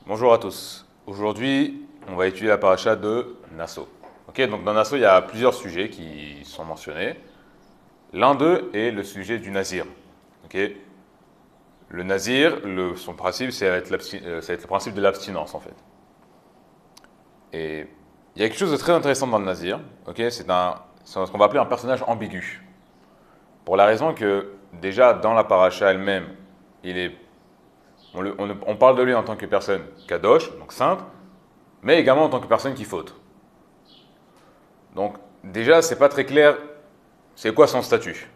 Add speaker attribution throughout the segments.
Speaker 1: Bonjour à tous. Aujourd'hui, on va étudier la paracha de Nasso. Donc dans Nasso, il y a plusieurs sujets qui sont mentionnés. L'un d'eux est le sujet du nazir. Le nazir, son principe, ça va être le principe de l'abstinence en fait. Et il y a quelque chose de très intéressant dans le nazir. C'est ce qu'on va appeler un personnage ambigu. Pour la raison que déjà dans la paracha elle-même, on parle de lui en tant que personne kadosh, donc sainte, mais également en tant que personne qui faute. Donc déjà, c'est pas très clair, c'est quoi son statut.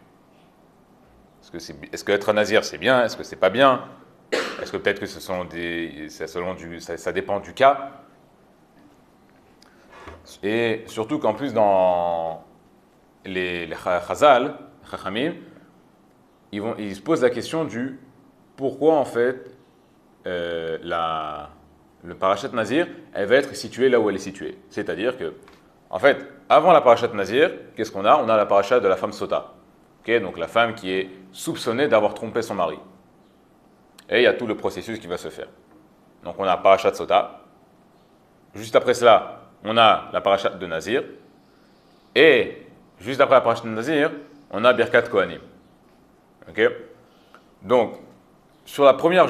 Speaker 1: Est-ce qu'être un nazir c'est bien, est-ce que c'est pas bien, est-ce que peut-être que ça dépend du cas. Et surtout qu'en plus dans les Chazal, Chachamim, ils se posent la question du pourquoi en fait le parachat Nazir, elle va être située là où elle est située. C'est-à-dire que, en fait, avant la parachat Nazir, qu'est-ce qu'on a? On a la parachat de la femme Sota. Donc la femme qui est soupçonnée d'avoir trompé son mari. Et il y a tout le processus qui va se faire. Donc on a la parachat Sota. Juste après cela, on a la parachat de Nazir. Et juste après la parachat de Nazir, on a Birkat Kohanim. Donc, sur la première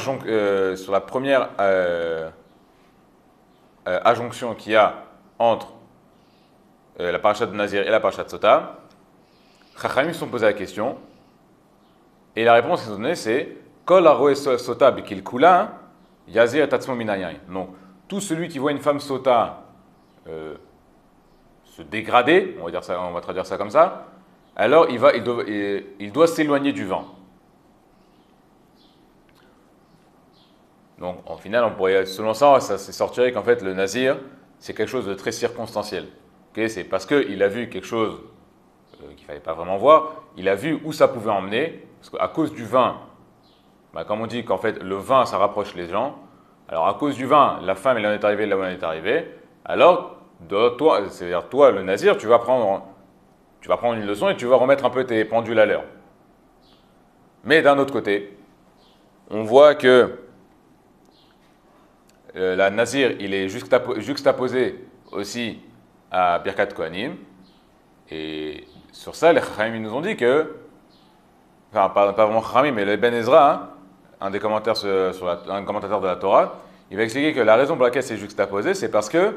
Speaker 1: adjonction qu'il y a entre la parachat de Nazir et la parachat de Sota, Chachamim se sont posé la question, et la réponse qu'ils ont donnée c'est Kol haroe sota bikil kula yazir tatzmo minayin. Donc, tout celui qui voit une femme sota se dégrader, on va traduire ça comme ça, alors il doit s'éloigner du vent. Donc, en final, selon ça sortirait qu'en fait, le nazir, c'est quelque chose de très circonstanciel. C'est parce qu'il a vu quelque chose qu'il ne fallait pas vraiment voir, il a vu où ça pouvait emmener, parce qu'à cause du vin, comme on dit qu'en fait, le vin, ça rapproche les gens, alors à cause du vin, la femme, elle en est arrivée là où elle est arrivée, alors, c'est-à-dire toi, le nazir, tu vas prendre une leçon et tu vas remettre un peu tes pendules à l'heure. Mais d'un autre côté, on voit que la nazir, il est juxtaposé aussi à Birkat Kohanim. Et sur ça, les Chachamim nous ont dit que, enfin, pas vraiment Chachamim, mais le Ben Ezra, un commentateur de la Torah, il va expliquer que la raison pour laquelle c'est juxtaposé, c'est parce que,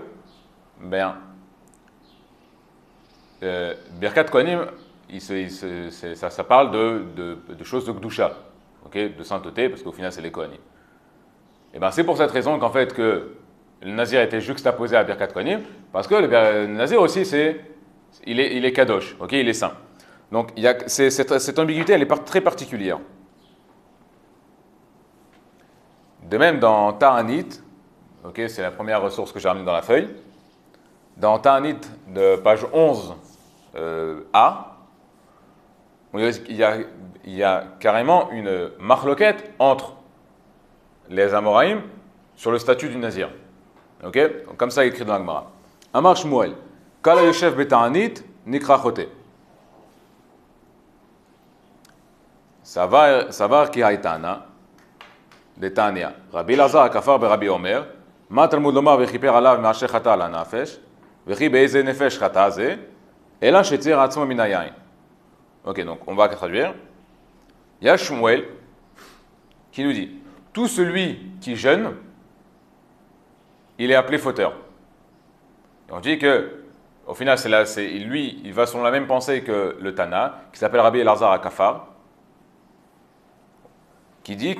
Speaker 1: Birkat Kohanim, ça parle de choses de Gdusha, de sainteté, parce qu'au final, c'est les Kohanim. Et c'est pour cette raison qu'en fait que le nazir a été juxtaposé à Birkat Kohanim, parce que le nazir aussi il est kadosh, il est saint. Donc cette ambiguïté, elle est très particulière. De même dans Ta'anit, c'est la première ressource que j'ai ramenée dans la feuille. Dans Ta'anit de page 11 A, il y a carrément une marloquette entre les Amoraïm sur le statut du nazir. Donc, comme ça, il est écrit dans la Gemara. Amar Shmuel, Kala Yoshev Beta'anit, Nikra Chote. Savar ki haïtana, de Tania. Rabbi Lazar Kafar be Rabbi Omer, Ma Talmud Lomar vechiper alav me'asher chata ala nafesh, vechi be'eze nefesh chata ze, ela shetzir atzmo minayayin. Donc on va traduire. Il y a Shmuel qui nous dit tout celui qui jeûne, il est appelé fauteur. Et on dit que, au final, lui, il va selon la même pensée que le Tana, qui s'appelle Rabbi Elazar Akafar, qui va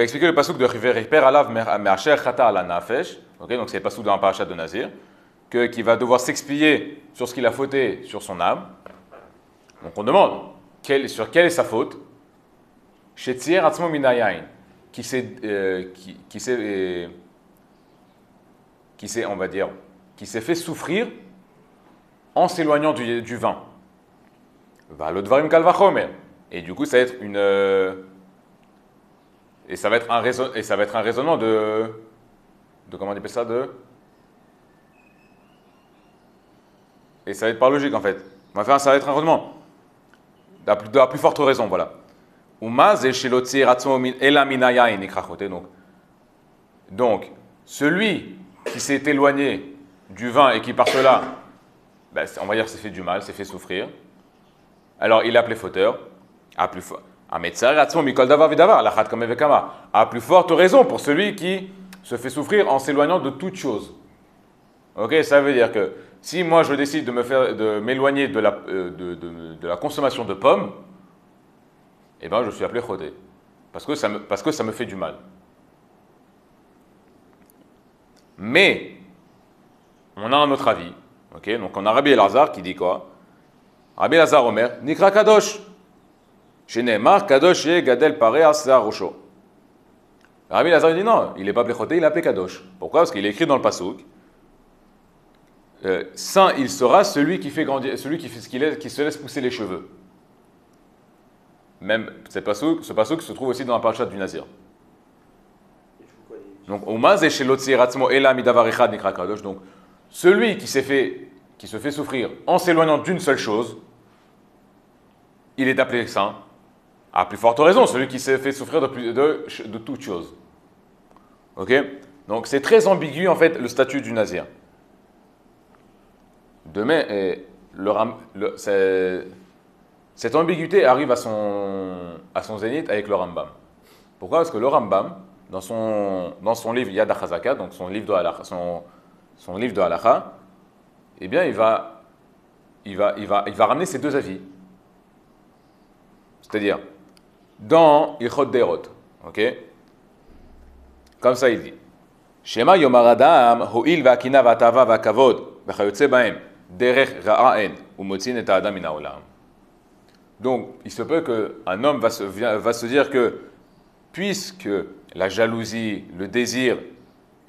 Speaker 1: expliquer le pasuk de River Alav Me'asher Chata Ala Nafesh, donc c'est le pasuk dans la parasha de Nazir, qui va devoir s'expier sur ce qu'il a fauté sur son âme. Donc on demande sur quelle est sa faute. Shetzir atzmo minayayin, qui s'est, on va dire, qui s'est fait souffrir en s'éloignant du vin. Va l'odvarim kal vachomer. Et du coup, ça va être ça va être un raisonnement de comment on appelle ça et ça va être par logique en fait. Ça va être un raisonnement de la plus forte raison, voilà. Donc, Donc, celui qui s'est éloigné du vin et qui par cela, ben, on va dire, s'est fait du mal, s'est fait souffrir, alors il est appelé fauteur. À plus forte raison pour celui qui se fait souffrir en s'éloignant de toute chose. Ok, ça veut dire que si moi je décide de m'éloigner de la consommation de pommes, eh ben je suis appelé chodé. Parce que ça me fait du mal. Mais, on a un autre avis. Okay, donc on a Rabbi Elazar qui dit quoi? Rabbi Elazar Omer, Nikra Kadosh. Shenemar Kadosh ye Gadel Pare Asar Rosho. Rabbi Elazar dit non, il n'est pas appelé chodé, il est appelé Kadosh. Pourquoi? Parce qu'il est écrit dans le Passouk. Saint il sera celui qui fait grandir, celui qui se laisse pousser les cheveux. Même ce passouk se trouve aussi dans la parasha du Nazir. Donc donc celui qui se fait souffrir en s'éloignant d'une seule chose, il est appelé saint. À plus forte raison, celui qui s'est fait souffrir de toute chose. Ok? Donc c'est très ambigu en fait le statut du Nazir. Demain, cette ambiguïté arrive à son zénith avec le Rambam. Pourquoi? Parce que le Rambam, dans son livre Yad HaChazaka, donc son livre de Halakha, eh bien, il va ramener ces deux avis. C'est-à-dire, dans Ilchot Derot, ok? Comme ça, il dit Shema Yomar Adam, Ho'il Va'akina Va'atava Va'kavod, V'chayotze Ba'em, Derech Ra'aen, Umotzin et Adam Min Ha'olam. Donc, il se peut qu'un homme va se dire que, puisque la jalousie, le désir,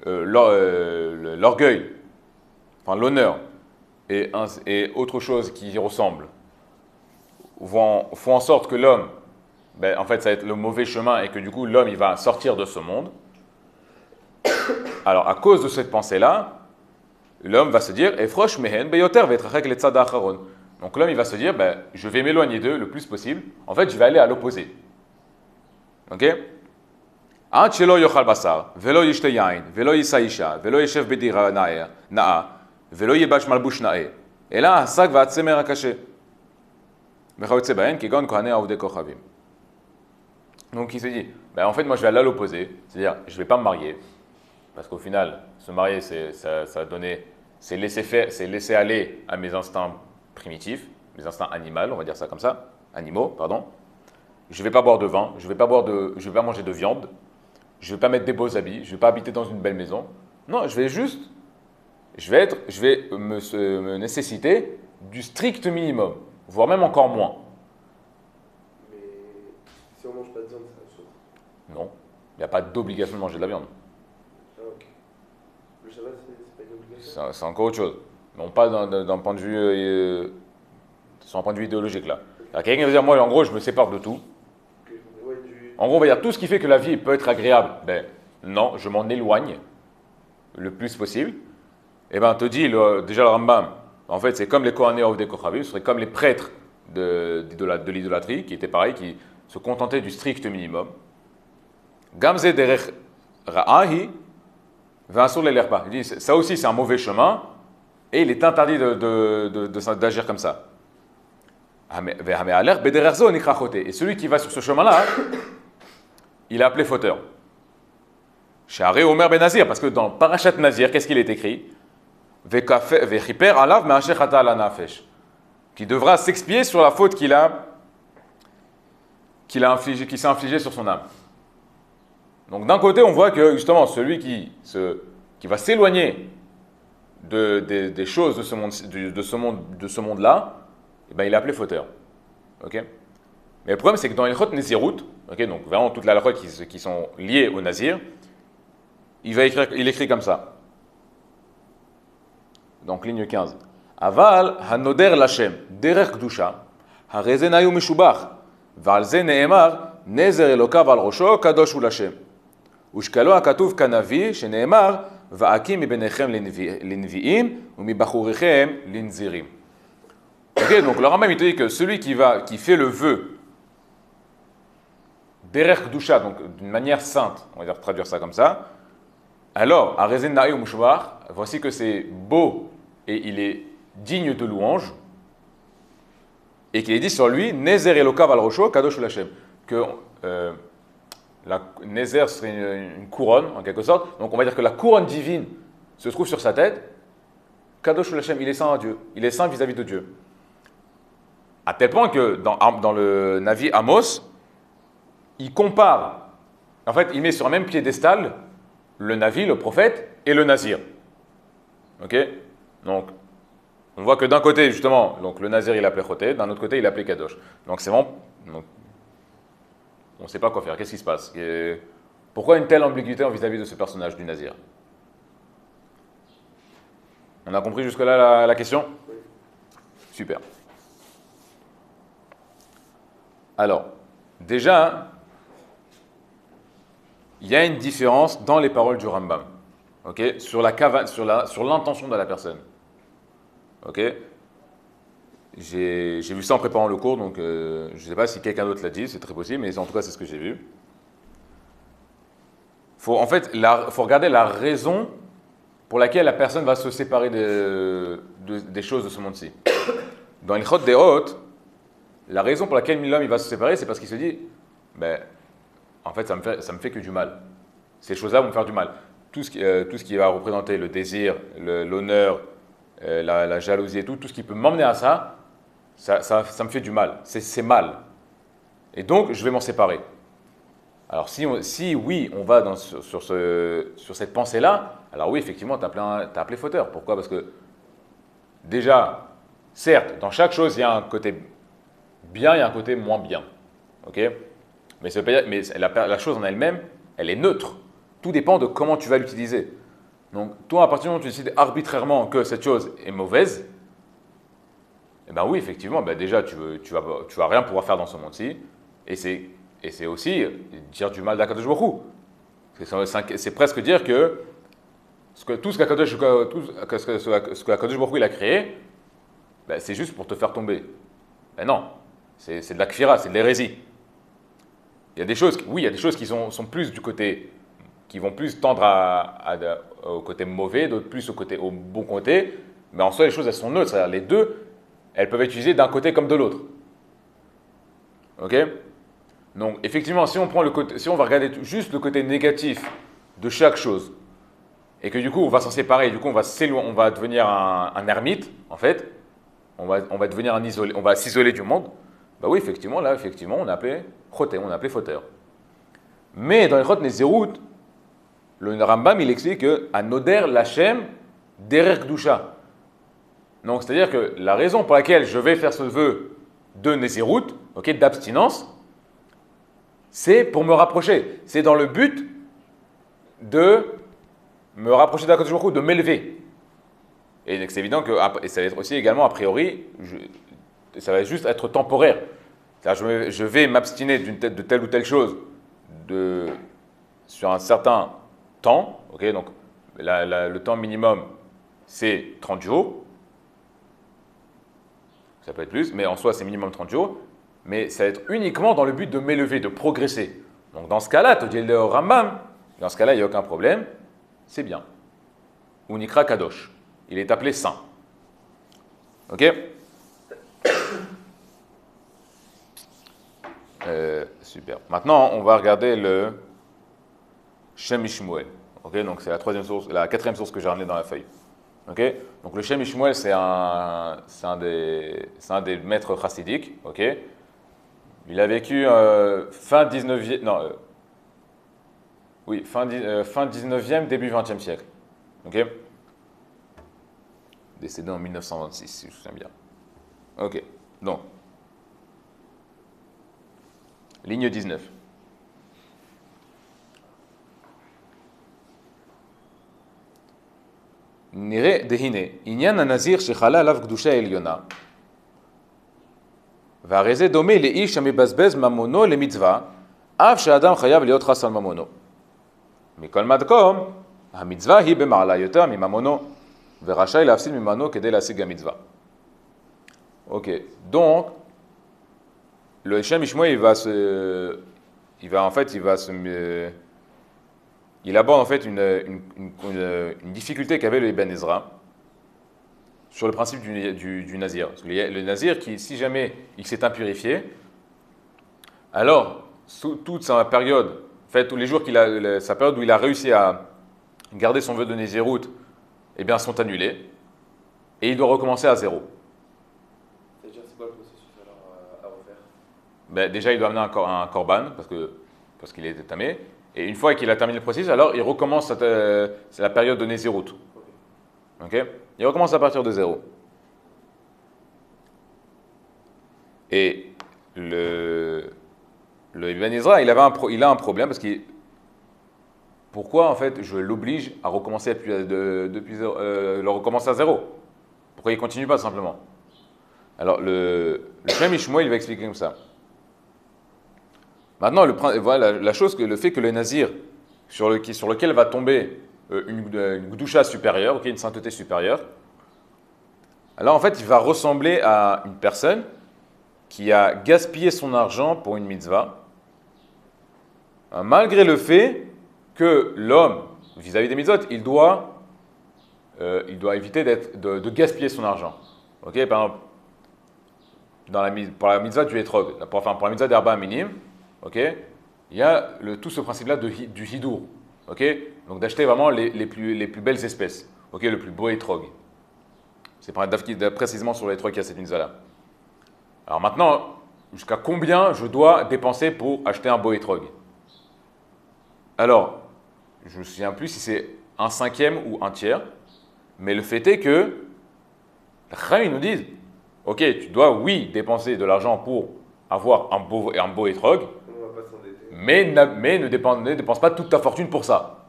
Speaker 1: l'orgueil, enfin l'honneur, et autre chose qui y ressemble, font en sorte que l'homme, en fait, ça va être le mauvais chemin et que du coup, l'homme, il va sortir de ce monde. Alors, à cause de cette pensée-là, l'homme va se dire, Efrosh mehen beyoter ve'etrachek letzad ha'acharon. Donc l'homme, il va se dire, je vais m'éloigner d'eux le plus possible. En fait, je vais aller à l'opposé. Ok? Ad shelo yochal basar, velo yishte yain, velo yisa isha, velo yeshev bedira na'a, velo yebash malbush na'e. Et là, hasak va'atsemer hakaché. V'chayotze ba'en kegon kohanei avdei kochavim. Donc il se dit, en fait, moi je vais aller à l'opposé. C'est-à-dire, je ne vais pas me marier. Parce qu'au final, se marier, c'est laisser aller à mes instincts primitifs, mes instincts animaux, on va dire ça comme ça, animaux, pardon. Je ne vais pas boire de vin, je ne vais pas manger de viande, je ne vais pas mettre des beaux habits, je ne vais pas habiter dans une belle maison. Non, je vais me nécessiter du strict minimum, voire même encore moins.
Speaker 2: Mais si on ne mange pas de viande, ça souffre.
Speaker 1: Non, il n'y a pas d'obligation de manger de la viande.
Speaker 2: Ah, ok. Le Shabbat, c'est pas une obligation.
Speaker 1: C'est encore autre chose. Non pas d'un point de vue, sur un point de vue idéologique là. Quelqu'un va dire, moi en gros je me sépare de tout.
Speaker 2: Ouais,
Speaker 1: En gros on va dire tout ce qui fait que la vie peut être agréable, non, je m'en éloigne le plus possible. Et te dit déjà le Rambam, en fait c'est comme les Kohanei Avdei Kochavim, ce serait comme les prêtres de l'idolâtrie, qui étaient pareils, qui se contentaient du strict minimum. Gamze derech ra'ahi, v'asur le'lerba. Il dit, ça aussi c'est un mauvais chemin, et il est interdit d'agir comme ça. Et celui qui va sur ce chemin-là, il est appelé fauteur. Sha'arei Omer ben Nazir, parce que dans Parashat Nazir, qu'est-ce qu'il est écrit? Vechiper alav me'asher chata ala nafesh, qui devra s'expier sur la faute qu'il s'est infligée sur son âme. Donc d'un côté, on voit que justement celui qui va s'éloigner des choses de ce monde-là, il est appelé fauteur. Okay? Mais le problème, c'est que dans les Ilchot Nezirut, donc vraiment toutes les halachot qui sont liées au Nazir, il écrit comme ça. Donc ligne 15. Aval hanoder lashem derech kedusha hareze nayu meshubach v'al ze ne'emar nezer elokav al rosho kadosh hu lashem ushkalo hakatuv kanavi shene'emar va'akim mibenechem linvi'im umibachurichem linzirim. Ok, donc le Rambam il te dit que celui qui fait le vœu derech kedusha, donc d'une manière sainte, on va dire traduire ça comme ça, alors, Arezen Na'i ou Mouchouar, voici que c'est beau et il est digne de louange, et qu'il est dit sur lui, Nezer Elokav al Rosho, Kadosh Lashem, que la Nezer serait une couronne, en quelque sorte, donc on va dire que la couronne divine se trouve sur sa tête, Kadosh Lashem, il est saint à Dieu, il est saint vis-à-vis de Dieu. À tel point que dans le Navi Amos, il compare, en fait, il met sur un même piédestal le Navi, le prophète, et le Nazir. Ok? Donc, on voit que d'un côté, justement, donc le Nazir, il appelait Choté, d'un autre côté, il appelait Kadosh. Donc, c'est vraiment. Donc, on ne sait pas quoi faire. Qu'est-ce qui se passe? Pourquoi une telle ambiguïté vis-à-vis de ce personnage du Nazir? On a compris jusque-là la question? Super. Alors, déjà, il y a une différence dans les paroles du Rambam, ok, sur l'intention de la personne. Ok, j'ai vu ça en préparant le cours, donc je ne sais pas si quelqu'un d'autre l'a dit, c'est très possible, mais en tout cas c'est ce que j'ai vu. Faut regarder la raison pour laquelle la personne va se séparer des choses de ce monde-ci. Dans l'Ilchot Deot, la raison pour laquelle l'homme il va se séparer, c'est parce qu'il se dit, ben, en fait, ça me fait que du mal. Ces choses-là vont me faire du mal. Tout ce qui va représenter le désir, l'honneur, la jalousie et tout ce qui peut m'emmener à ça me fait du mal. C'est mal. Et donc, je vais m'en séparer. Alors, si oui, on va sur cette pensée-là, alors oui, effectivement, tu as appelé fauteur. Pourquoi? Parce que, déjà, certes, dans chaque chose, il y a un côté bien et un côté moins bien. Ok? Mais la chose en elle-même, elle est neutre. Tout dépend de comment tu vas l'utiliser. Donc, toi, à partir du moment où tu décides arbitrairement que cette chose est mauvaise, eh bien oui, effectivement, ben déjà, tu vas rien pouvoir faire dans ce monde-ci. Et c'est aussi dire du mal d'Akadosh Baruch Hu. C'est presque dire que tout ce qu'Akadosh Baruch Hu il a créé, ben, c'est juste pour te faire tomber. Ben non, c'est de la kfira, c'est de l'hérésie. Il y a des choses, oui, il y a des choses qui sont plus du côté, qui vont plus tendre au côté mauvais, d'autres plus au bon côté, mais en soi, les choses, elles sont neutres. C'est-à-dire, les deux, elles peuvent être utilisées d'un côté comme de l'autre. Ok? Donc, effectivement, si on va regarder juste le côté négatif de chaque chose, et que du coup, on va s'en séparer, du coup, on va devenir un ermite, en fait, on va devenir on va s'isoler du monde, bah oui, effectivement, on a appelé choté, on a appelé fauteur. Mais dans les chot Nezirut, le Rambam, il explique que Anoder Lachem Derer Kdusha. Donc, c'est-à-dire que la raison pour laquelle je vais faire ce vœu de Nezirut, ok, d'abstinence, c'est pour me rapprocher. C'est dans le but de me rapprocher d'Akadosh Baruch Hu, de m'élever. Et c'est évident que ça va être aussi également, a priori, ça va juste être temporaire. C'est-à-dire, je vais m'abstiner de telle ou telle chose sur un certain temps. Okay, donc, le temps minimum, c'est 30 jours. Ça peut être plus, mais en soi, c'est minimum 30 jours. Mais ça va être uniquement dans le but de m'élever, de progresser. Donc, dans ce cas-là, tu dis le Rambam, dans ce cas-là, il n'y a aucun problème, c'est bien. Ou Nikra Kadosh. Il est appelé saint. Ok? Super. Maintenant, on va regarder le Shem Ishmuel. Ok? Donc, c'est la quatrième source que j'ai ramenée dans la feuille. Ok? Donc, le Shem Ishmuel, c'est un des maîtres chassidiques. Ok? Il a vécu fin 19e, non, oui, fin 19e, début 20e siècle. Ok? Décédé en 1926, si je me souviens bien. Ok, donc, ligne 19. Nire dehine, inyan הנזיר שחלה עליו קדושה עליונה, והרי זה דומה לאיש המבזבז ממונו למצווה, אף שהאדם חייב להיות חס על ממונו. מכל מקום, המצווה היא במעלה יותר מממונו, ורשאי להפסיד ממנו כדי להשיג המצווה. Ok, donc, le Shem Ishmuel, il va il aborde en fait une difficulté qu'avait le Ibn Ezra sur le principe du nazir. Parce que le nazir, si jamais il s'est impurifié, alors toute sa période, en fait, tous les jours sa période où il a réussi à garder son vœu de Nézirut, eh bien, sont annulés, et il doit recommencer à zéro.
Speaker 2: C'est-à-dire, c'est quoi le processus alors à refaire?
Speaker 1: Ben, déjà, il doit amener un korban, parce qu'il est tamé, et une fois qu'il a terminé le processus, alors il recommence c'est la période de Nézirut. Ok? Il recommence à partir de zéro. Et le Ibn Ezra, il a un problème, parce que pourquoi en fait je l'oblige à recommencer le recommencer à zéro? Pourquoi il ne continue pas simplement? Alors le Shem Ishmael, il va expliquer comme ça. Maintenant, voilà, le fait que le nazir, sur lequel va tomber une gdoucha supérieure, okay, une sainteté supérieure, alors en fait il va ressembler à une personne qui a gaspillé son argent pour une mitzvah, malgré le fait que l'homme, vis-à-vis des mitzvot, il doit éviter de gaspiller son argent. Ok, par exemple, pour la mitzvah du etrog, pour la mitzvah d'herba minime, ok, il y a tout ce principe-là du hidour, ok, donc d'acheter vraiment les plus belles espèces, ok, le plus beau etrog. C'est précisément sur l'etrog qu'il y a cette mitzvah-là. Alors maintenant, jusqu'à combien je dois dépenser pour acheter un beau etrog? Alors, je ne me souviens plus si c'est un cinquième ou un tiers, mais le fait est que les Chachamim nous disent, ok, tu dois, oui, dépenser de l'argent pour avoir un beau etrog,
Speaker 2: On va pas s'endetter.
Speaker 1: mais ne dépense pas toute ta fortune pour ça.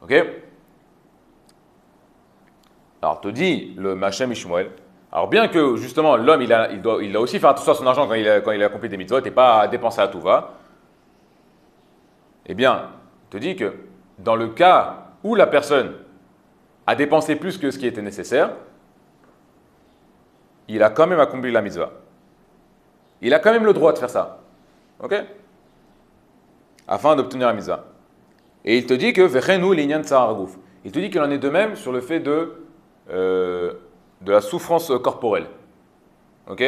Speaker 1: Ok? Alors, te dit le Machem Ishmael, alors bien que justement l'homme il doit aussi faire attention à son argent quand il a accompli des mitzvot et pas dépenser à tout va, eh bien, te dit que dans le cas où la personne a dépensé plus que ce qui était nécessaire, il a quand même accompli la mitzvah. Il a quand même le droit de faire ça. Ok? Afin d'obtenir la mitzvah. Et il te dit que Vechenu l'inyan tsaraguf. Il te dit qu'il en est de même sur le fait de la souffrance corporelle. Ok?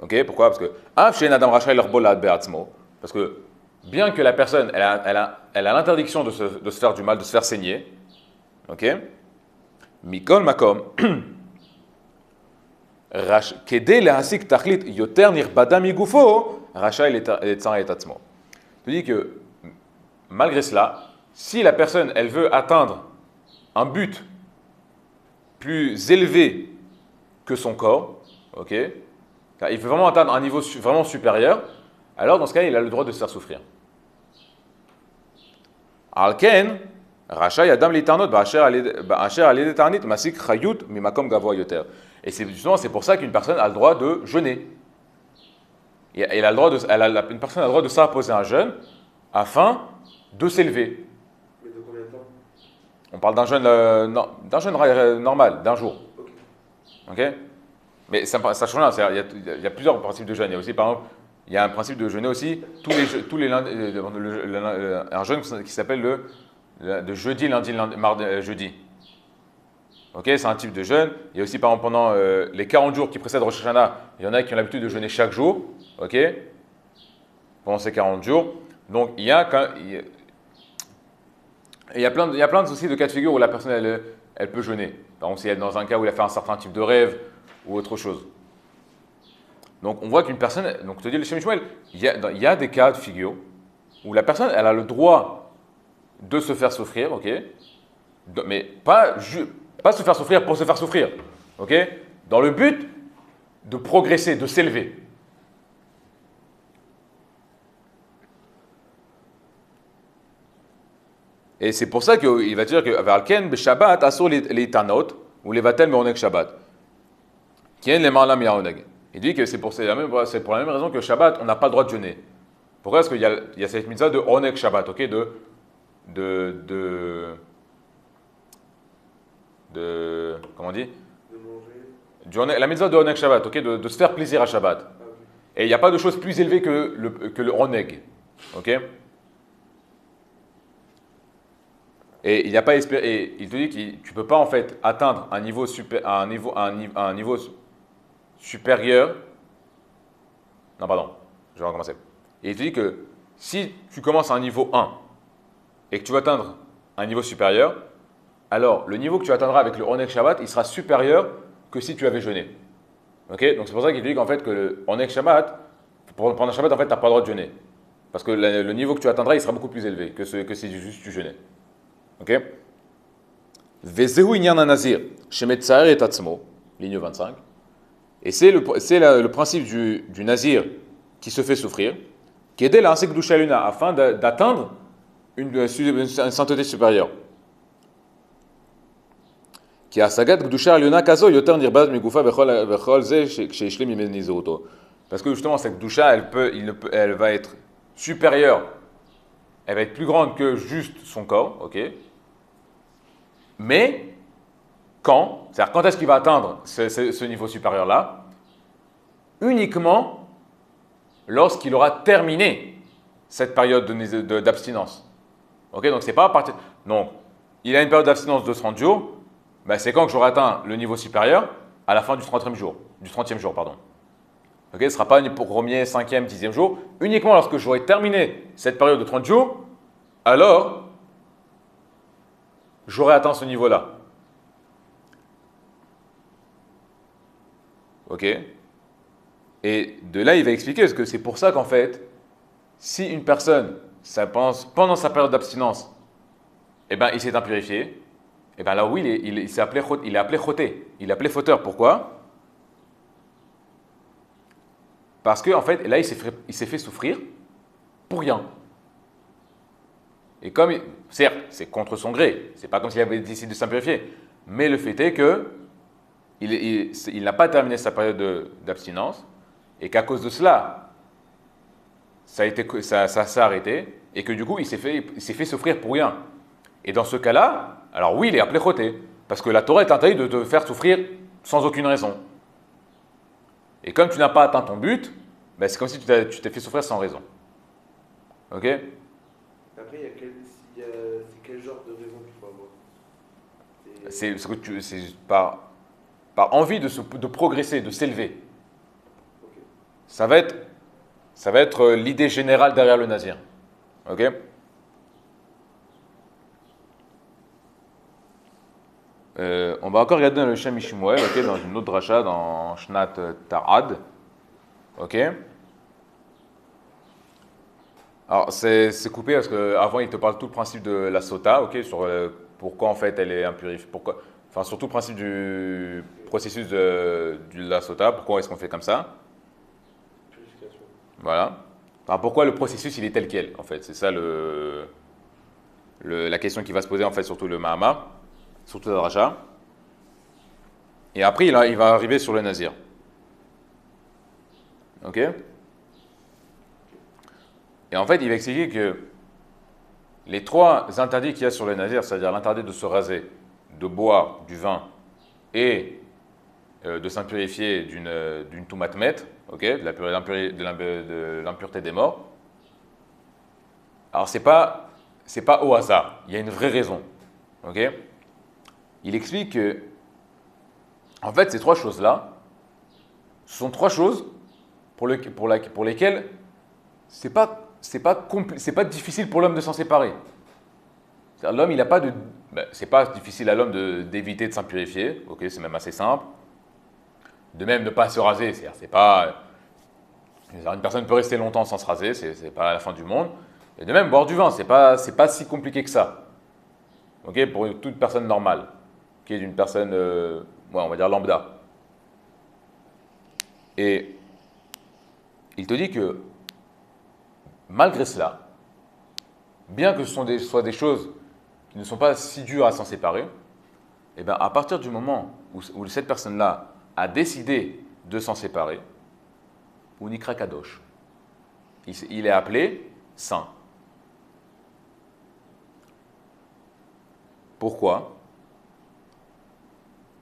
Speaker 1: Ok, pourquoi? Parce que bien que la personne, elle a l'interdiction de se faire du mal, de se faire saigner, ok? Mikol makom, kede lehasik tachlit yoter nirbada migufo, rachai letzar et atzmo. Tu dis que malgré cela, si la personne, elle veut atteindre un but plus élevé que son corps, ok? Il veut vraiment atteindre un niveau vraiment supérieur, alors dans ce cas, il a le droit de se faire souffrir. Alken, rachai adam litarnot ba'asher alidetarnit masik chayut mimakom gavoa yoter. Et c'est pour ça qu'une personne a le droit de jeûner. Une personne a le droit de s'imposer un jeûne afin de s'élever.
Speaker 2: Mais de combien de temps?
Speaker 1: On parle d'un jeûne, normal, d'un jour. Ok? Mais ça change rien. Il y a plusieurs principes de jeûne. Il y a aussi, par exemple, il y a un principe de jeûner aussi tous les lundis, un jeûne qui s'appelle de jeudi, lundi, mardi, jeudi. Ok, c'est un type de jeûne. Il y a aussi, par exemple, pendant les 40 jours qui précèdent Rosh Hashanah, il y en a qui ont l'habitude de jeûner chaque jour. Ok, pendant ces 40 jours. Donc, il y a plein aussi de cas de figure où la personne elle peut jeûner. Par exemple, si elle est dans un cas où elle a fait un certain type de rêve ou autre chose. Donc, on voit qu'une personne, donc te dit le Shem Shmuel, il y a des cas de figure où la personne, elle a le droit de se faire souffrir, ok, mais pas se faire souffrir pour se faire souffrir, ok, dans le but de progresser, de s'élever. Et c'est pour ça qu'il va dire que Valken be Shabbat asur les tanot ou les vatel meonek Shabbat. Qui est les malam yaoneg. Il dit que c'est pour la même raison que Shabbat, on n'a pas le droit de jeûner. Pourquoi? Parce qu'il y a cette mitzvah de onek Shabbat, ok, comment on dit?
Speaker 2: De manger.
Speaker 1: La mitzvah de onek Shabbat, ok, de se faire plaisir à Shabbat.
Speaker 2: Ah, okay.
Speaker 1: Et il n'y a pas de chose plus élevée que le oneg, ok. Et il n'y a pas et il te dit que tu ne peux pas en fait atteindre un niveau, un niveau supérieur. Non, pardon, je vais recommencer. Et il te dit que si tu commences à un niveau 1 et que tu vas atteindre un niveau supérieur, alors le niveau que tu atteindras avec le Oneg Shabbat, il sera supérieur que si tu avais jeûné. Ok? Donc c'est pour ça qu'il te dit qu'en fait que le Oneg Shabbat, pendant le Shabbat, en fait, tu n'as pas le droit de jeûner. Parce que le niveau que tu atteindras, il sera beaucoup plus élevé que si juste tu jeûnais. Ok? Vezehu inyan nazir, shemetzaer et atzmo, ligne 25. Et c'est le principe du nazir qui se fait souffrir, qui est dès la Gdusha Luna, afin d'atteindre une sainteté supérieure. Qui a sagat Gdusha Luna kazo yoter nirbaz migufa bechol ze sheishlim imenizoto. Parce que justement, cette Gdusha, elle va être supérieure, elle va être plus grande que juste son corps, ok? Mais c'est-à-dire quand est-ce qu'il va atteindre ce niveau supérieur-là? Uniquement lorsqu'il aura terminé cette période d'abstinence. Ok, donc c'est pas à partir. Donc, il a une période d'abstinence de 30 jours, ben c'est quand que j'aurai atteint le niveau supérieur? À la fin du 30e jour. Pardon. Ok, ce ne sera pas pour premier, 5e, 10e jour. Uniquement lorsque j'aurai terminé cette période de 30 jours, alors j'aurai atteint ce niveau-là. Ok? Et de là, il va expliquer, parce que c'est pour ça qu'en fait, si une personne, ça pense, pendant sa période d'abstinence, eh ben, il s'est impurifié, eh ben là, oui, il est appelé choté, il est appelé fauteur. Pourquoi? Parce qu'en fait, là, il s'est fait souffrir pour rien. Et comme, certes, c'est contre son gré, c'est pas comme s'il avait décidé de s'impurifier, mais le fait est que il n'a pas terminé sa période d'abstinence, et qu'à cause de cela, ça s'est arrêté, et que du coup, il s'est fait souffrir pour rien. Et dans ce cas-là, alors oui, il est appelé choté, parce que la Torah est interdite de te faire souffrir sans aucune raison. Et comme tu n'as pas atteint ton but, ben c'est comme si tu t'es fait souffrir sans raison. Ok?
Speaker 2: Après, c'est quel genre de raison qu'il faut avoir?
Speaker 1: C'est par envie de progresser, de s'élever.
Speaker 2: Ok.
Speaker 1: Ça va être l'idée générale derrière le nazir. Ok? On va encore regarder dans le Shem Mishmuel, ok, dans une autre dracha, dans Shnat Ta'ad. Ok? Alors, c'est coupé parce qu'avant, il te parle tout le principe de la sota, ok, sur pourquoi en fait elle est impurifiée, enfin, surtout le principe du processus de la sota, pourquoi est-ce qu'on fait comme ça?
Speaker 2: Purification.
Speaker 1: Voilà. Enfin, pourquoi le processus il est tel quel, en fait? C'est ça la question qui va se poser, en fait, surtout le Mahama, surtout la dracha. Et après, il va arriver sur le nazir. Ok? Et en fait, il va expliquer que les trois interdits qu'il y a sur le nazir, c'est-à-dire l'interdit de se raser, de boire du vin et de s'impurifier d'une toumatmet, ok, de l'impureté des morts. Alors c'est pas au hasard, il y a une vraie raison, ok. Il explique que, en fait, ces trois choses-là, ce sont trois choses pour lesquelles c'est pas difficile pour l'homme de s'en séparer. L'homme, il n'a pas de. C'est pas difficile à l'homme d'éviter de s'impurifier, ok, c'est même assez simple. De même, ne pas se raser, c'est pas. Une personne peut rester longtemps sans se raser, c'est pas la fin du monde. Et de même, boire du vin, c'est pas si compliqué que ça. Ok, pour toute personne normale, qui est d'une personne, on va dire lambda. Et il te dit que, malgré cela, bien que ce soit des choses qui ne sont pas si dures à s'en séparer, et bien à partir du moment où cette personne-là a décidé de s'en séparer, Unikra Kadosh, il est appelé saint. Pourquoi?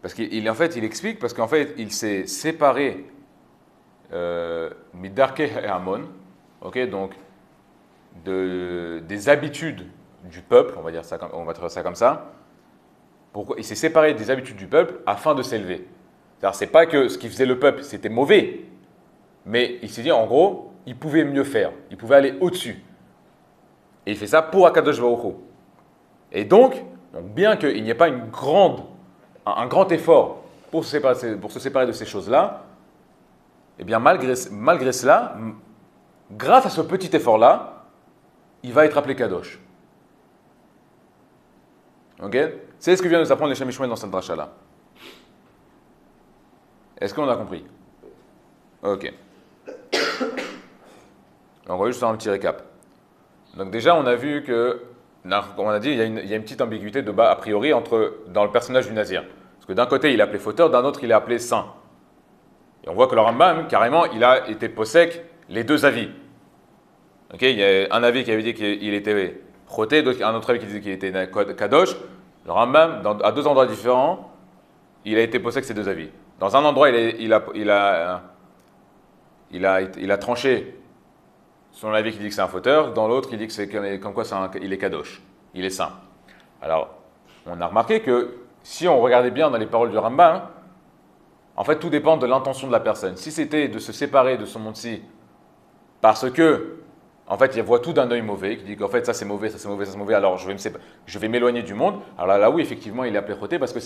Speaker 1: Parce qu'il explique, parce qu'en fait, il s'est séparé Midarke Hamon, ok, donc des habitudes du peuple, on va dire ça comme ça. Pourquoi? Il s'est séparé des habitudes du peuple afin de s'élever. C'est-à-dire, c'est pas que ce qu'il faisait le peuple, c'était mauvais, mais il s'est dit, en gros, il pouvait mieux faire, il pouvait aller au-dessus. Et il fait ça pour Akadosh Baruch Hu. Et donc bien qu'il n'y ait pas un grand effort pour se séparer de ces choses-là, eh bien, malgré cela, grâce à ce petit effort-là, il va être appelé Kadosh. Ok? C'est ce que vient nous apprendre les Shem MiShmuel dans cette dracha-là. Est-ce qu'on a compris? Ok. On va juste faire un petit récap. Donc déjà, on a vu que, comme on a dit, il y a une petite ambiguïté a priori dans le personnage du Nazir. Parce que d'un côté, il est appelé fauteur, d'un autre, il est appelé saint. Et on voit que le Rambam, carrément, il a été possèque les deux avis. Ok, il y a un avis qui avait dit qu'il était choté, un autre avis qui disait qu'il était kadosh. Le Rambam, à deux endroits différents, il a été possèque ces deux avis. Dans un endroit, il a tranché son avis qui dit que c'est un fauteur. Dans l'autre, il dit que c'est comme quoi il est kadosh, il est saint. Alors, on a remarqué que si on regardait bien dans les paroles du Rambam, en fait, tout dépend de l'intention de la personne. Si c'était de se séparer de son monde-ci parce que, en fait, il voit tout d'un œil mauvais, qui dit qu'en fait, ça c'est mauvais, ça c'est mauvais, ça c'est mauvais, alors je vais m'éloigner du monde. Alors là, oui, effectivement, il est appelé choté parce que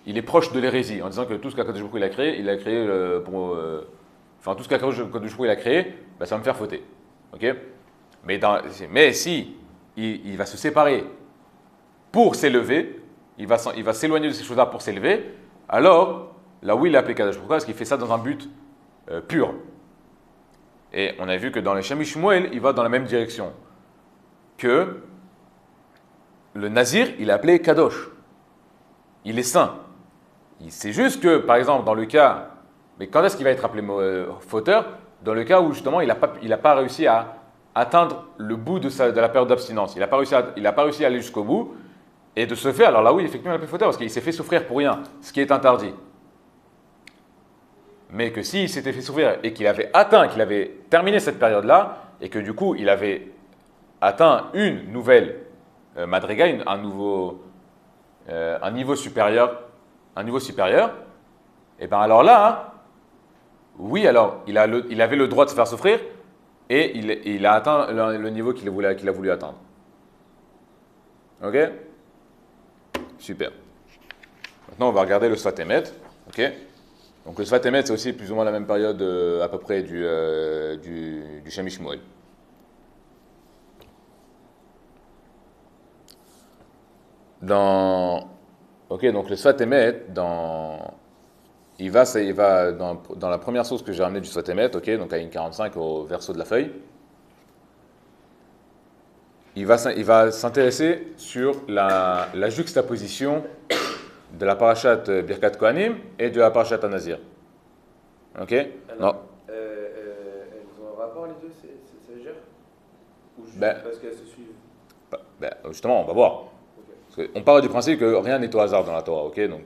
Speaker 1: il est proche de l'hérésie, en disant que tout ce qu'Akadosh Baruch Hu il a créé tout ce qu'Akadosh Baruch Hu il a créé, bah, ça va me faire fauter. Ok? Mais si il va se séparer pour s'élever, il va s'éloigner de ces choses-là pour s'élever, alors là oui, il est appelé Kadosh. Pourquoi? Parce qu'il fait ça dans un but pur. Et on a vu que dans les Shem MiShmuel, il va dans la même direction que le Nazir, il est appelé Kadosh. Il est saint. C'est juste que, par exemple, dans le cas, mais quand est-ce qu'il va être appelé fauteur? Dans le cas où justement il n'a pas réussi à atteindre le bout de la période d'abstinence. Il n'a pas réussi à aller jusqu'au bout. Et de ce fait, alors là oui, effectivement, il est appelé fauteur parce qu'il s'est fait souffrir pour rien, ce qui est interdit. Mais que s'il s'était fait souffrir et qu'il avait terminé cette période-là, et que du coup, il avait atteint une nouvelle madriga, un niveau supérieur, et bien alors là, oui, alors il avait le droit de se faire souffrir, et il a atteint le niveau qu'il a voulu atteindre. Ok? Super. Maintenant, on va regarder le Sfat Emet. Ok? Donc le Sfat Emet, c'est aussi plus ou moins la même période à peu près du Shem MiShmuel. Ok, donc le Sfat Emet, il va dans la première source que j'ai ramenée du Sfat Emet, ok, donc à ligne 45 au verso de la feuille. Il va s'intéresser sur la juxtaposition de la parashat Birkat Kohanim et de la parashat Nazir. Ok?
Speaker 2: Alors, elles ont un rapport les deux, ça veut dire? Ou juste parce qu'elles se suivent?
Speaker 1: Justement, on va voir. Okay. On part du principe que rien n'est au hasard dans la Torah. Ok? Donc,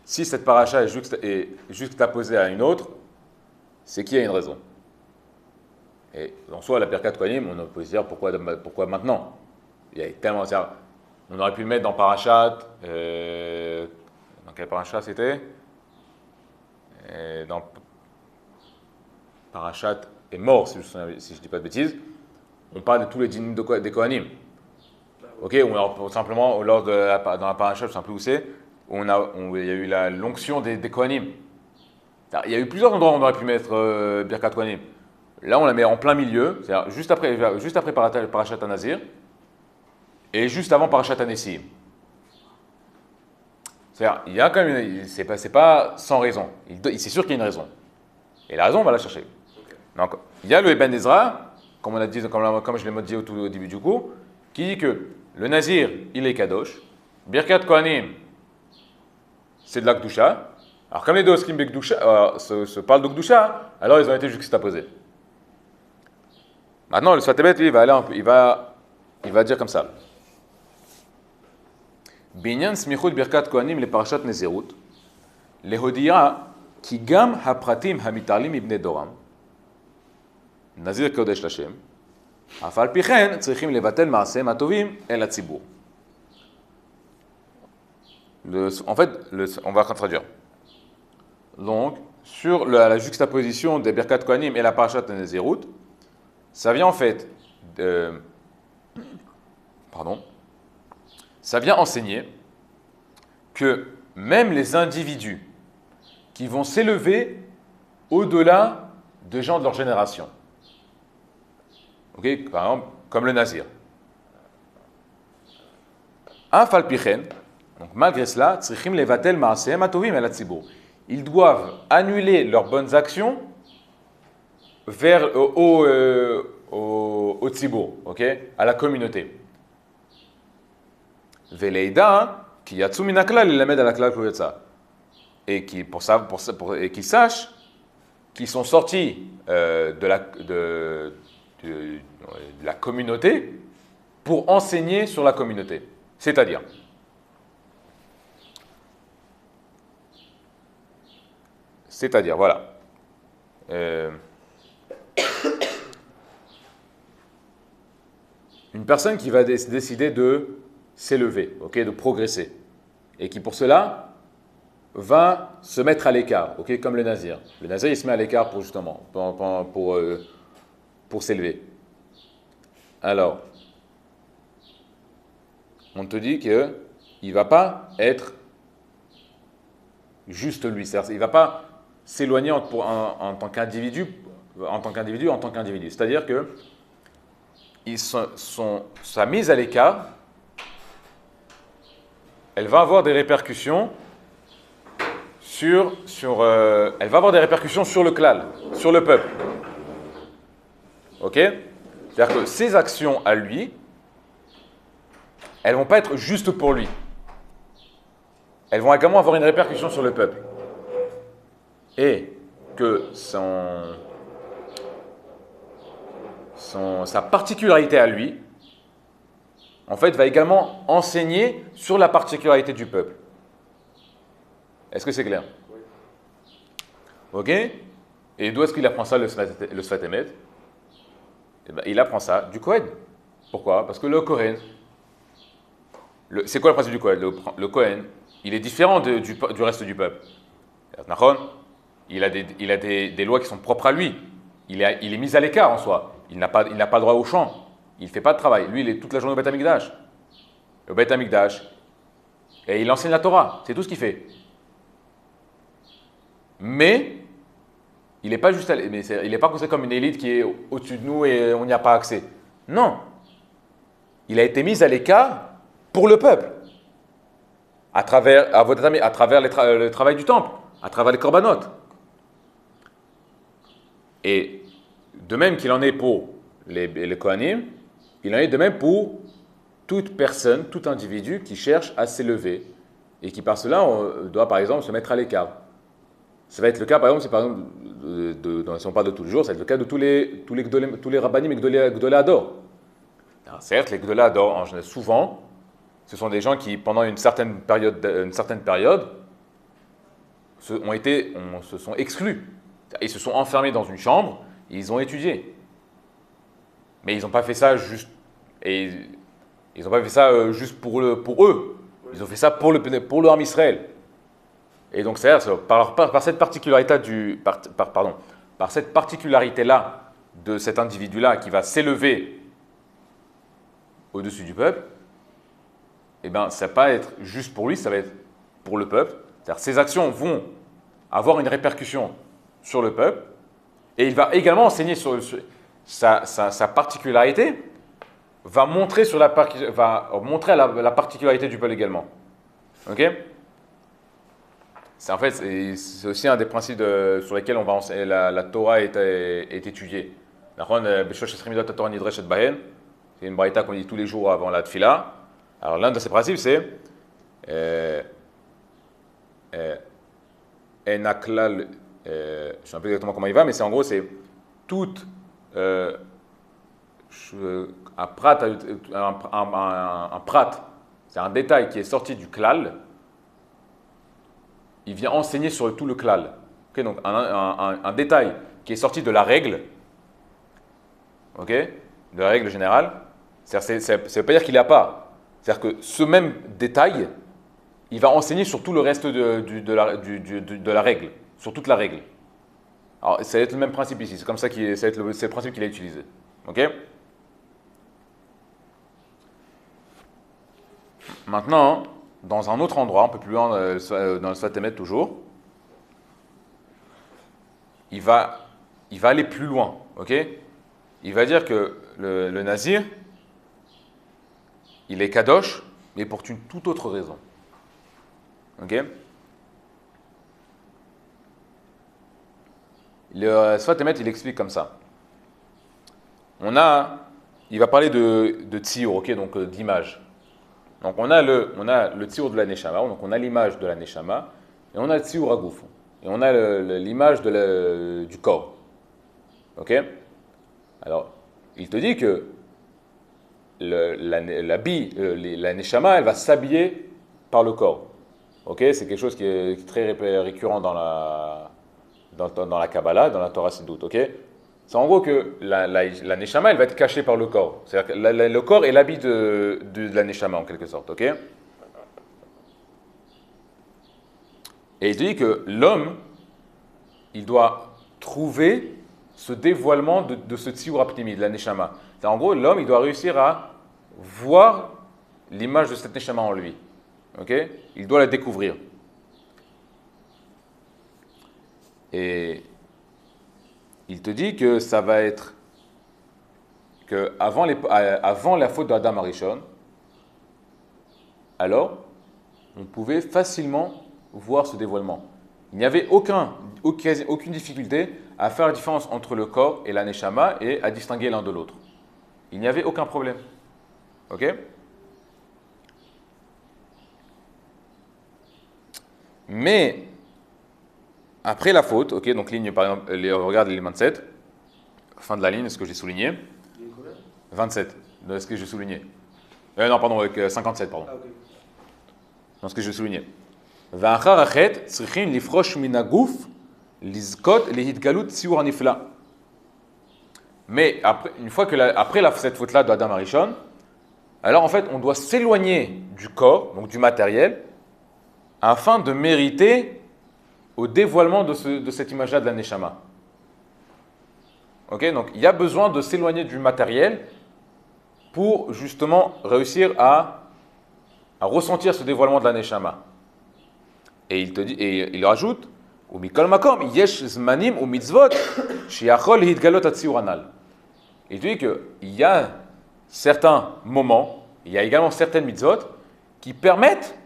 Speaker 1: si cette parasha est juxtaposée à une autre, c'est qu'il y a une raison. Et en soi, la Birkat Kohanim, on peut se dire pourquoi maintenant? Il y a tellement. On aurait pu le mettre dans Parashat. Dans quel Parashat c'était? Dans Parashat est mort, si je ne dis pas de bêtises. On parle de tous les dîmes des Kohanim. Ok, ou alors simplement, dans la Parashat, je ne sais plus où c'est, où il y a eu l'onction des Kohanim. Il y a eu plusieurs endroits où on aurait pu mettre Birkat Kohanim. Là, on la met en plein milieu, c'est-à-dire juste après Parashat Nazir. Et juste avant Parashat Nessim. C'est-à-dire, il y a quand même c'est pas sans raison. C'est sûr qu'il y a une raison. Et la raison, on va la chercher. Okay. Donc, il y a le Eben Ezra, comme je l'ai dit au début du cours, qui dit que le Nazir, il est Kadosh. Birkat Kohanim, c'est de la Kedusha. Alors, comme les deux Oskim se parlent de Kedusha, alors ils ont été juxtaposés. Maintenant, le Sfat Emet, lui, il va dire comme ça. Binyan smichut birkat kohanim le parashat nezirut lehodia ki gam hapratim hamitarlim ibne doram nazir kodesh lashem אף על פי כן צריכים לבטל מעשיהם הטובים אל הציבור. En fait, on va traduire. Donc, sur la juxtaposition des Birkat Kohanim et la Parashat Nezirut, ça vient en fait ça vient enseigner que même les individus qui vont s'élever au-delà des gens de leur génération, ok, par exemple, comme le Nazir. Af al pichen, donc malgré cela, tzrichim levatel ma'asehem hatovim el hatzibur. Ils doivent annuler leurs bonnes actions vers au tzibur, ok, à la communauté. Veleida ki yatsu min haklal ilamed al haklal kol yatsa. Et qui qu'ils sachent qu'ils sont sortis de la communauté pour enseigner sur la communauté. C'est-à-dire, voilà. Une personne qui va décider de s'élever, okay, de progresser, et qui pour cela va se mettre à l'écart, okay, comme le Nazir. Le Nazir, il se met à l'écart pour justement, pour s'élever. Alors, on te dit qu'il ne va pas être juste lui, c'est-à-dire il ne va pas s'éloigner en tant qu'individu, c'est-à-dire que sa mise à l'écart, elle va avoir des répercussions elle va avoir des répercussions sur le klal, sur le peuple. Ok? C'est-à-dire que ses actions à lui, elles ne vont pas être juste pour lui. Elles vont également avoir une répercussion sur le peuple. Et que sa particularité à lui, en fait, va également enseigner sur la particularité du peuple. Est-ce que c'est clair? Oui. Ok? Et d'où est-ce qu'il apprend ça, le Sfat Emet? Eh bien, il apprend ça du Kohen. Pourquoi? Parce que le Kohen, c'est quoi le principe du Kohen? Le Kohen, il est différent du reste du peuple. Il a des lois qui sont propres à lui. Il est mis à l'écart en soi. Il n'a pas droit au chant. Il ne fait pas de travail. Lui, il est toute la journée au Beit Hamikdash. Au Beit Hamikdash. Et il enseigne la Torah. C'est tout ce qu'il fait. Mais il n'est pas juste, il n'est pas considéré comme une élite qui est au-dessus de nous et on n'y a pas accès. Non. Il a été mis à l'écart pour le peuple. À travers le travail du temple, à travers les korbanot. Et de même qu'il en est pour les Kohanim, il en est de même pour toute personne, tout individu qui cherche à s'élever et qui par cela doit par exemple se mettre à l'écart. Ça va être le cas, par exemple, si on parle de tous les jours, ça va être le cas de tous les rabbanim et Gdolei Hador. Certes, les Gdolei Hador, souvent, ce sont des gens qui, pendant une certaine période se sont exclus. Ils se sont enfermés dans une chambre, et ils ont étudié. Mais ils n'ont pas fait ça juste pour eux. Ils ont fait ça pour le Ham Israël. Et donc, c'est-à-dire, par cette particularité-là de cet individu-là qui va s'élever au-dessus du peuple, eh bien, ça ne va pas être juste pour lui, ça va être pour le peuple. C'est-à-dire, ses actions vont avoir une répercussion sur le peuple, et il va également enseigner sur sa particularité, va montrer la particularité du peuple également. Ok? C'est aussi un des principes sur lesquels la Torah est étudiée. C'est une braïta qu'on dit tous les jours avant la tfila. Alors l'un de ces principes, c'est Enaklal, je ne sais pas exactement comment il va, mais c'est en gros, c'est toute un prat, c'est un détail qui est sorti du klal. Il vient enseigner sur tout le klal. Okay, donc un détail qui est sorti de la règle, okay, de la règle générale, ça ne veut pas dire qu'il n'a pas. C'est-à-dire que ce même détail, il va enseigner sur tout le reste de la règle, sur toute la règle. Alors, ça va être le même principe ici, c'est comme ça c'est le principe qu'il a utilisé. Ok? Maintenant, dans un autre endroit, un peu plus loin dans le Sfat Emet toujours, il va aller plus loin. Ok? Il va dire que le Nazir, il est Kadosh, mais pour une toute autre raison. Ok? Le Sfat Emet, il explique comme ça. Il va parler de tziour, ok, donc d'image. Donc on a le tziour de la neshama, donc on a l'image de la neshama, et on a le tziour agouf, et on a l'image du corps. Ok? Alors, il te dit que la neshama, elle va s'habiller par le corps. Ok? C'est quelque chose qui est très récurrent dans la Kabbalah, dans la Torah Sidut. Ok? C'est en gros que la neshama, elle va être cachée par le corps. C'est-à-dire que le corps est l'habit de la neshama, en quelque sorte. Ok? Et il te dit que l'homme, il doit trouver ce dévoilement de ce tziour apnimi, de la neshama. En gros, l'homme, il doit réussir à voir l'image de cette neshama en lui. Ok? Il doit la découvrir. Et il te dit que ça va être que avant la faute d'Adam Arishon, alors on pouvait facilement voir ce dévoilement. Il n'y avait aucune difficulté à faire la différence entre le corps et la neshama et à distinguer l'un de l'autre. Il n'y avait aucun problème. Ok? Mais après la faute, ok, donc ligne par exemple, regarde les 27, fin de la ligne, ce que j'ai souligné. 27, de ce que j'ai souligné. Non, pardon, avec 57, pardon. Ah, okay. Dans ce que j'ai souligné. Mais une fois que après cette faute-là de Adam Arishon, alors en fait, on doit s'éloigner du corps, donc du matériel, afin de mériter au dévoilement de cette image-là de la neshama. Ok, donc il y a besoin de s'éloigner du matériel pour justement réussir à ressentir ce dévoilement de la neshama. Et il te dit, et il rajoute, il dit qu'il y a certains moments, il y a également certaines mitzvot qui permettent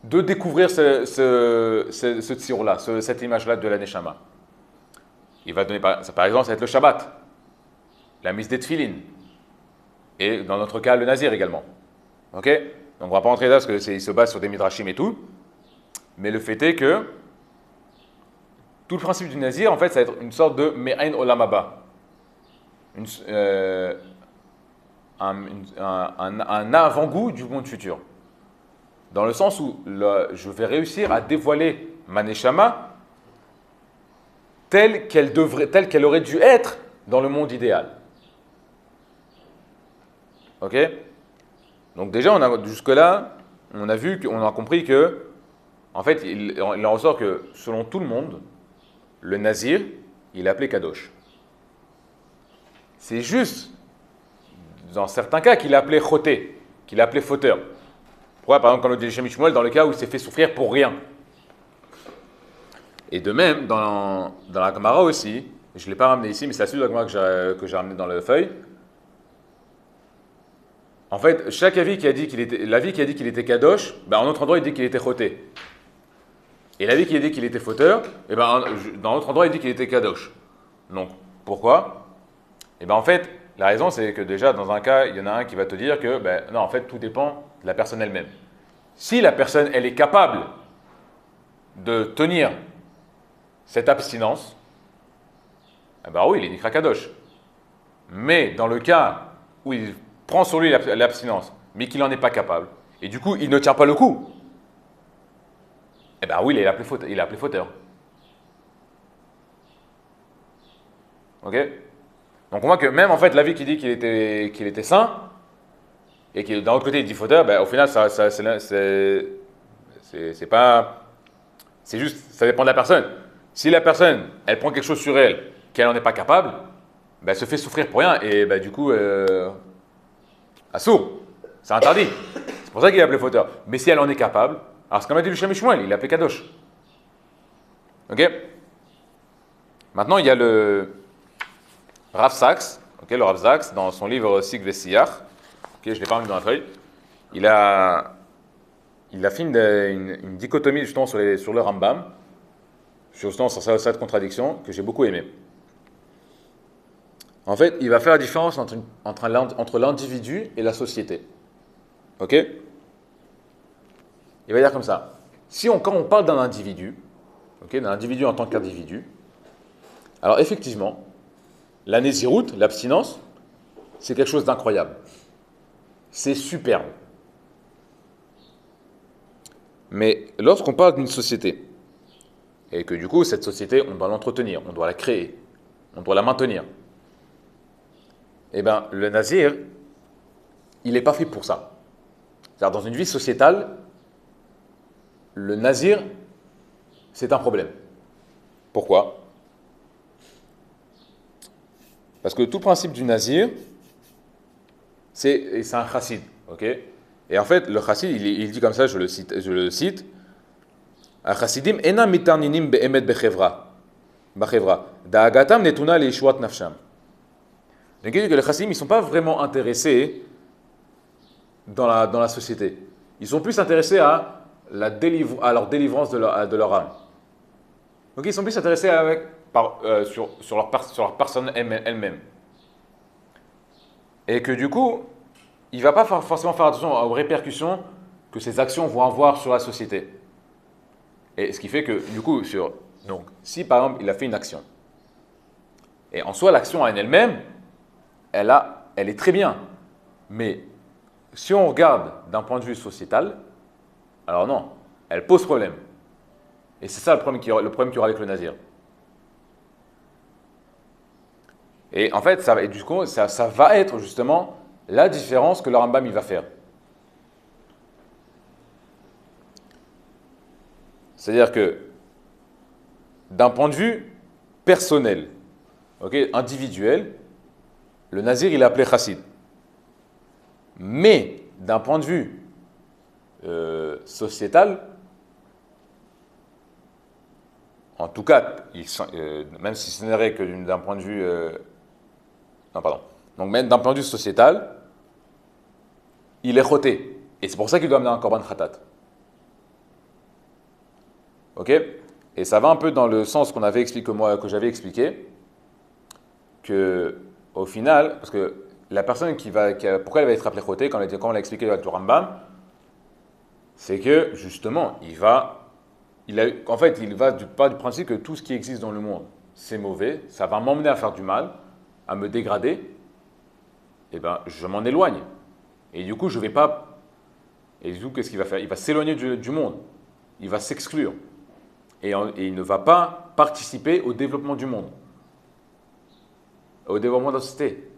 Speaker 1: de découvrir ce tziour-là, cette image-là de la neshama. Il va donner, par exemple, ça va être le Shabbat, la mise des tefilin, et dans notre cas, le nazir également. Ok? Donc on ne va pas entrer là parce qu'il se base sur des midrashim et tout, mais le fait est que tout le principe du nazir, en fait, ça va être une sorte de me'ain olam haba, un avant-goût du monde futur. Dans le sens où je vais réussir à dévoiler ma neshama telle qu'elle aurait dû être dans le monde idéal. Ok? Donc déjà, jusque-là, on a compris que, en fait, il en ressort que, selon tout le monde, le nazir, il est appelé kadosh. C'est juste, dans certains cas, qu'il est appelé choté, qu'il est appelé fauteur. Pourquoi? Par exemple, comme le dit Shem Shmuel, dans le cas où il s'est fait souffrir pour rien. Et de même, dans la Gemara aussi, je ne l'ai pas ramené ici, mais c'est la suite de la Gemara que j'ai ramené dans le feuille. En fait, chaque avis qui a dit qu'il était kadosh, en autre endroit il dit qu'il était choté. Et l'avis qui a dit qu'il était fauteur, dans l'autre endroit il dit qu'il était kadosh. Donc, pourquoi? En fait, la raison c'est que déjà dans un cas, il y en a un qui va te dire que, non, en fait, tout dépend de la personne elle-même. Si la personne, elle est capable de tenir cette abstinence, oui, il est Nikra Kadosh. Mais dans le cas où il prend sur lui l'abstinence, mais qu'il n'en est pas capable, et du coup, il ne tient pas le coup, oui, il est appelé fauteur. Ok? Donc on voit que même en fait l'avis qui dit qu'il était saint, et qui d'un autre côté il dit fauteur, ben, au final c'est pas, c'est juste, ça dépend de la personne. Si la personne, elle prend quelque chose sur elle, qu'elle n'en est pas capable, ben, elle se fait souffrir pour rien, et ben, du coup, assourd, c'est interdit. C'est pour ça qu'il est appelé fauteur. Mais si elle en est capable, alors c'est comme a dit le Shem Shmuel, il est appelé Kadosh. Ok? Maintenant, il y a le Rav Sachs, okay, le Rav Sachs, dans son livre Sig Vesiyach, okay, je ne l'ai pas mis dans la feuille, il a fait une dichotomie justement sur le Rambam, justement sur cette contradiction que j'ai beaucoup aimé. En fait, il va faire la différence entre l'individu et la société. Ok? Il va dire comme ça. Quand on parle d'un individu, okay, d'un individu en tant qu'individu, alors effectivement, la nésiroute, l'abstinence, c'est quelque chose d'incroyable. C'est superbe. Mais lorsqu'on parle d'une société, et que du coup, cette société, on doit l'entretenir, on doit la créer, on doit la maintenir, eh bien, le nazir, il n'est pas fait pour ça. C'est-à-dire, dans une vie sociétale, le nazir, c'est un problème. Pourquoi? Parce que tout le principe du nazir, c'est un chassid, ok? Et en fait, le chassid, il dit comme ça, je le cite, Chassidim ena mitarninim be'emet bechevra, da'agatam netuna le'ishuat nafsham. Donc, il dit que les chassidim, ils ne sont pas vraiment intéressés dans la société. Ils sont plus intéressés à leur délivrance de leur âme. Donc, ils sont plus intéressés sur leur personne elle-même. Et que du coup, il ne va pas forcément faire attention aux répercussions que ces actions vont avoir sur la société. Et ce qui fait que, du coup, donc, si par exemple, il a fait une action, et en soi, l'action en elle-même, elle est très bien. Mais si on regarde d'un point de vue sociétal, alors non, elle pose problème. Et c'est ça le problème qu'il y aura avec le nazir. Et en fait, ça va être justement la différence que le Rambam il va faire. C'est-à-dire que d'un point de vue personnel, okay, individuel, le nazir il est appelé chassid. Mais d'un point de vue sociétal, en tout cas, même si ce n'est que d'un point de vue non, pardon. Donc même d'un point de vue sociétal, il est choté. Et c'est pour ça qu'il doit amener un korban khatat. Ok? Et ça va un peu dans le sens que j'avais expliqué, que au final, parce que la personne pourquoi elle va être appelée choté, quand on l'a expliqué avec le Rambam, c'est que justement, il va du principe que tout ce qui existe dans le monde, c'est mauvais, ça va m'emmener à faire du mal, à me dégrader, et ben je m'en éloigne. Et du coup, je vais pas. Et du coup, qu'est-ce qu'il va faire? Il va s'éloigner du monde. Il va s'exclure. Et il ne va pas participer au développement du monde, au développement de la société.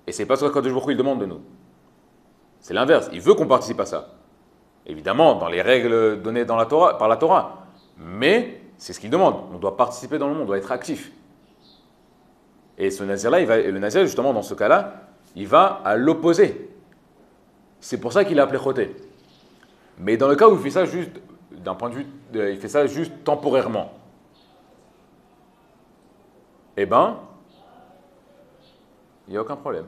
Speaker 1: Et c'est pas ce que il demande de nous. C'est l'inverse. Il veut qu'on participe à ça. Évidemment, dans les règles données par la Torah. Mais c'est ce qu'il demande. On doit participer dans le monde, on doit être actif. Et ce nazir-là, le nazir, justement, dans ce cas-là, il va à l'opposé. C'est pour ça qu'il est appelé choté. Mais dans le cas où il fait ça juste, d'un point de vue, il fait ça juste temporairement, eh ben, il n'y a aucun problème.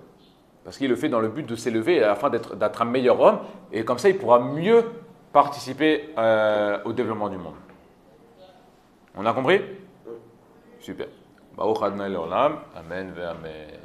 Speaker 1: Parce qu'il le fait dans le but de s'élever afin d'être un meilleur homme, et comme ça, il pourra mieux participer au développement du monde. On a compris? Super. Baruch Adonai Leolam. Amen ve Amen.